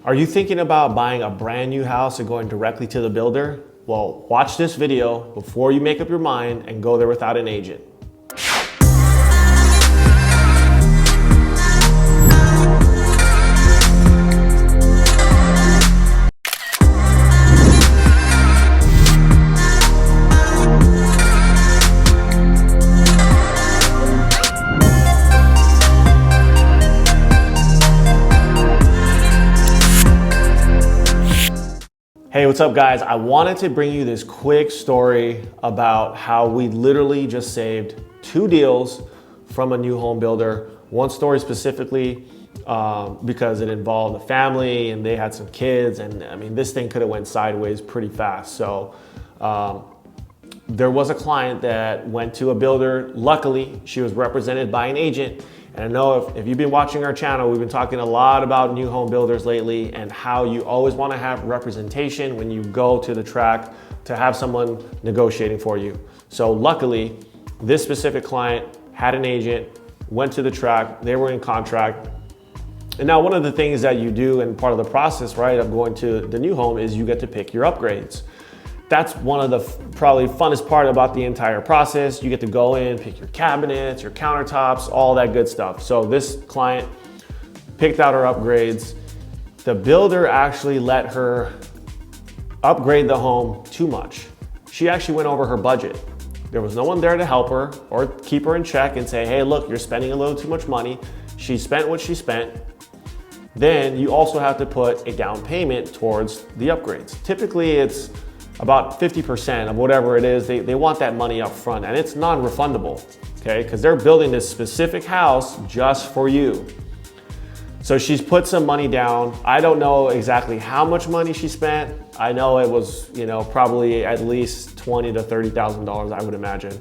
Are you thinking about buying a brand new house and going directly to the builder? Well, watch this video before you make up your mind and go there without an agent. Hey, what's up guys? I wanted to bring you this quick story about how we literally just saved 2 deals from a new home builder. One story specifically because it involved a family and they had some kids, and I mean, this thing could have went sideways pretty fast. So there was a client that went to a builder. Luckily, she was represented by an agent. And I know if you've been watching our channel, we've been talking a lot about new home builders lately and how you always want to have representation when you go to the track to have someone negotiating for you. So luckily, this specific client had an agent, went to the track, they were in contract. And now one of the things that you do and part of the process, right, of going to the new home is you get to pick your upgrades. That's one of the probably funnest part about the entire process. You get to go in, pick your cabinets, your countertops, all that good stuff. So this client picked out her upgrades. The builder actually let her upgrade the home too much. She actually went over her budget. There was no one there to help her or keep her in check and say, hey, look, you're spending a little too much money. She spent what she spent. Then you also have to put a down payment towards the upgrades. Typically it's about 50% of whatever it is, they want that money up front, and it's non-refundable, okay? Because they're building this specific house just for you. So she's put some money down. I don't know exactly how much money she spent. I know it was, probably at least $20,000 to $30,000, I would imagine.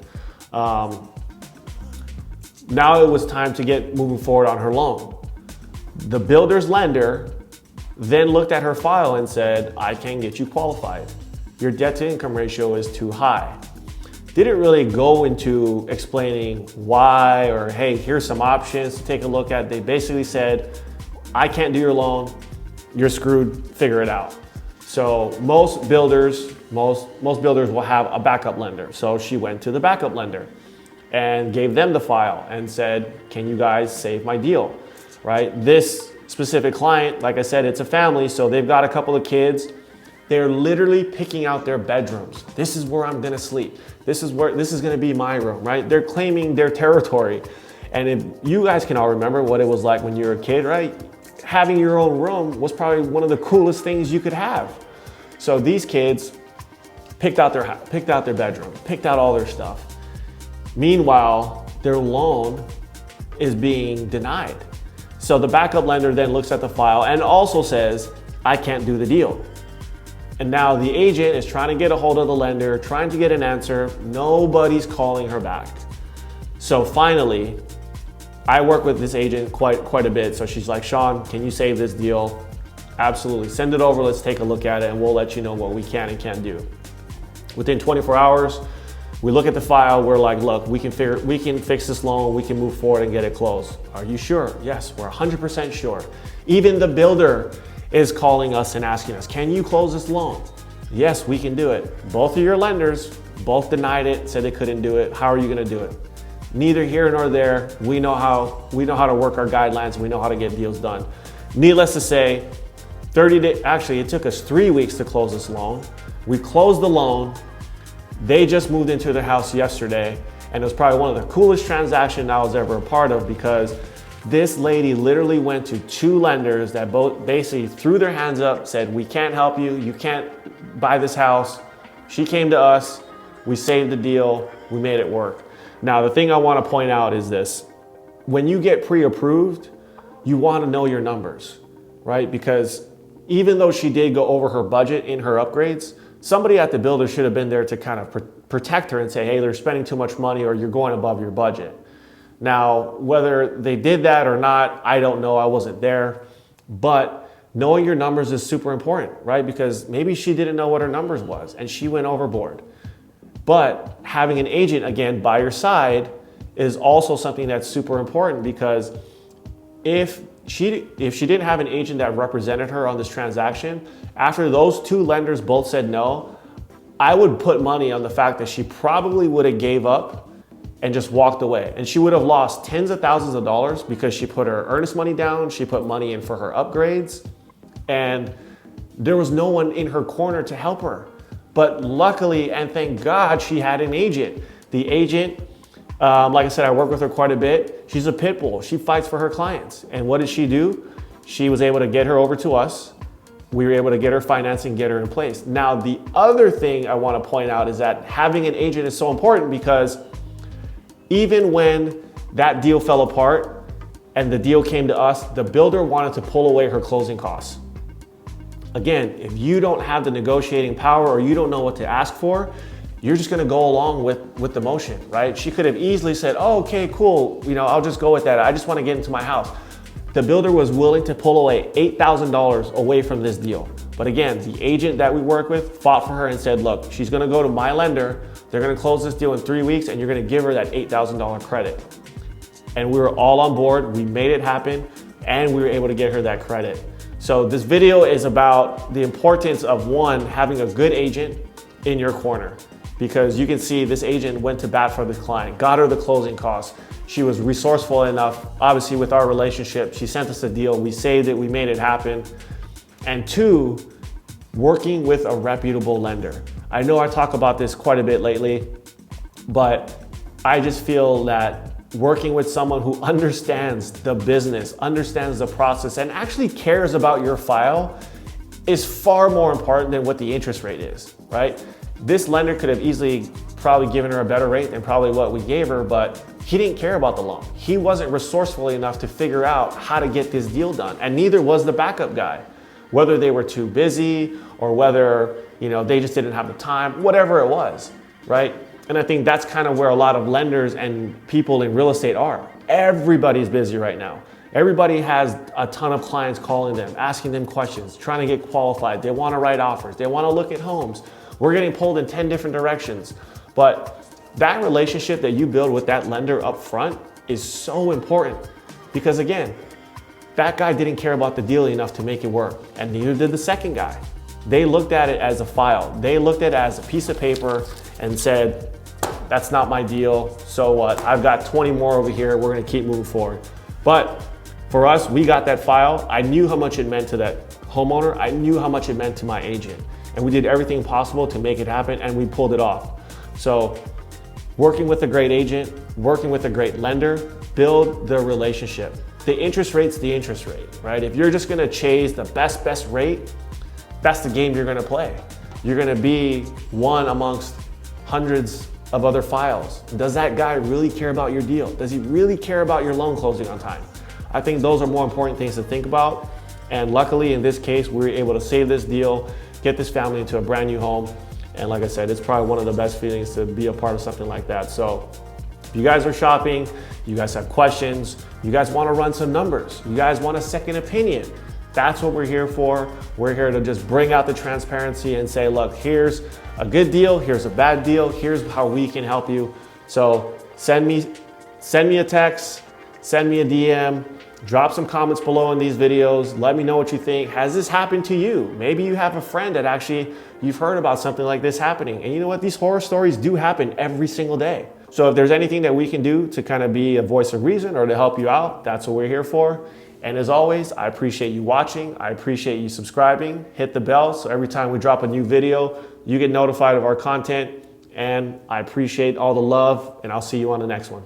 Now it was time to get moving forward on her loan. The builder's lender then looked at her file and said, I can get you qualified. Your debt to income ratio is too high. Didn't really go into explaining why or hey, here's some options to take a look at. They basically said, I can't do your loan, you're screwed, figure it out. So most builders will have a backup lender. So she went to the backup lender and gave them the file and said, can you guys save my deal, right? This specific client, like I said, it's a family, so they've got a couple of kids. They're literally picking out their bedrooms. This is where I'm gonna sleep. This is gonna be my room, right? They're claiming their territory. And if you guys can all remember what it was like when you were a kid, right? Having your own room was probably one of the coolest things you could have. So these kids picked out their bedroom, picked out all their stuff. Meanwhile, their loan is being denied. So the backup lender then looks at the file and also says, I can't do the deal. And now the agent is trying to get a hold of the lender, trying to get an answer. Nobody's calling her back. So finally, I work with this agent quite a bit. So she's like, Sean, can you save this deal? Absolutely, send it over, let's take a look at it and we'll let you know what we can and can't do. Within 24 hours, we look at the file, we're like, look, we can fix this loan, we can move forward and get it closed. Are you sure? Yes, we're 100% sure. Even the builder is calling us and asking us, can you close this loan? Yes, we can do it. Both of your lenders both denied it, said they couldn't do it. How are you gonna do it? Neither here nor there. We know how to work our guidelines. We know how to get deals done. Needless to say, 30 days, actually it took us 3 weeks to close this loan. We closed the loan. They just moved into their house yesterday, and it was probably one of the coolest transactions I was ever a part of because this lady literally went to 2 lenders that both basically threw their hands up, said, we can't help you, you can't buy this house. She came to us, we saved the deal, we made it work. Now, the thing I want to point out is this. When you get pre-approved, you want to know your numbers, right? Because even though she did go over her budget in her upgrades, somebody at the builder should have been there to kind of protect her and say, hey, they're spending too much money or you're going above your budget. Now, whether they did that or not, I don't know, I wasn't there, but knowing your numbers is super important, right? Because maybe she didn't know what her numbers was and she went overboard. But having an agent, again, by your side is also something that's super important because if if she didn't have an agent that represented her on this transaction, after those two lenders both said no, I would put money on the fact that she probably would have gave up and just walked away. And she would have lost tens of thousands of dollars because she put her earnest money down, she put money in for her upgrades, and there was no one in her corner to help her. But luckily, and thank God, she had an agent. The agent, like I said, I work with her quite a bit. She's a pit bull. She fights for her clients. And what did she do? She was able to get her over to us. We were able to get her financing, get her in place. Now, the other thing I want to point out is that having an agent is so important, because even when that deal fell apart and the deal came to us, the builder wanted to pull away her closing costs. Again, if you don't have the negotiating power or you don't know what to ask for, you're just gonna go along with the motion, right? She could have easily said, oh, okay, cool, I'll just go with that. I just wanna get into my house. The builder was willing to pull away $8,000 away from this deal. But again, the agent that we work with fought for her and said, look, she's gonna go to my lender, they're gonna close this deal in 3 weeks, and you're gonna give her that $8,000 credit. And we were all on board, we made it happen, and we were able to get her that credit. So this video is about the importance of, one, having a good agent in your corner, because you can see this agent went to bat for the client, got her the closing costs. She was resourceful enough, obviously with our relationship, she sent us a deal, we saved it, we made it happen. And two, working with a reputable lender. I know I talk about this quite a bit lately, but I just feel that working with someone who understands the business, understands the process, and actually cares about your file is far more important than what the interest rate is, right? This lender could have easily probably given her a better rate than probably what we gave her, but he didn't care about the loan. He wasn't resourceful enough to figure out how to get this deal done, and neither was the backup guy. Whether they were too busy or whether they just didn't have the time, whatever it was, right? And I think that's kind of where a lot of lenders and people in real estate are. Everybody's busy right now. Everybody has a ton of clients calling them, asking them questions, trying to get qualified. They want to write offers. They want to look at homes. We're getting pulled in 10 different directions. But that relationship that you build with that lender up front is so important, because again, that guy didn't care about the deal enough to make it work, and neither did the second guy. They looked at it as a file. They looked at it as a piece of paper and said, that's not my deal, so what? I've got 20 more over here, we're gonna keep moving forward. But for us, we got that file. I knew how much it meant to that homeowner. I knew how much it meant to my agent. And we did everything possible to make it happen, and we pulled it off. So working with a great agent, working with a great lender, build the relationship. The interest rate's the interest rate, right? If you're just gonna chase the best rate, that's the game you're gonna play. You're gonna be one amongst hundreds of other files. Does that guy really care about your deal? Does he really care about your loan closing on time? I think those are more important things to think about. And luckily in this case, we were able to save this deal, get this family into a brand new home. And like I said, it's probably one of the best feelings to be a part of something like that. So if you guys are shopping, you guys have questions, you guys want to run some numbers, you guys want a second opinion, that's what we're here for. We're here to just bring out the transparency and say, look, here's a good deal, here's a bad deal, here's how we can help you. So send me a text, send me a DM, drop some comments below in these videos. Let me know what you think. Has this happened to you? Maybe you have a friend that actually you've heard about something like this happening. And you know what? These horror stories do happen every single day. So if there's anything that we can do to kind of be a voice of reason or to help you out, that's what we're here for. And as always, I appreciate you watching. I appreciate you subscribing. Hit the bell so every time we drop a new video, you get notified of our content. And I appreciate all the love, and I'll see you on the next one.